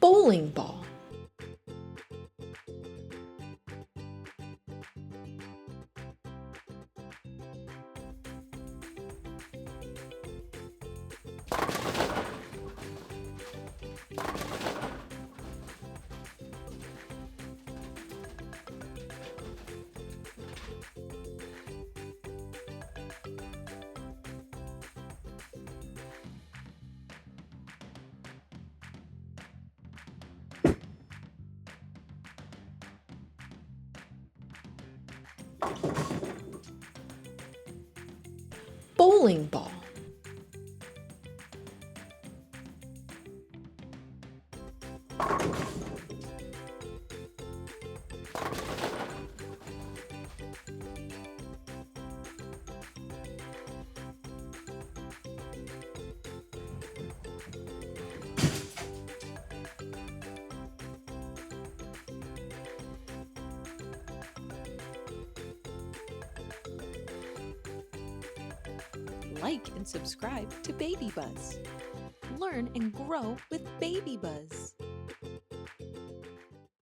bowling ball, bowling ball, Like and subscribe to Baby Buzz. Learn and grow with Baby Buzz.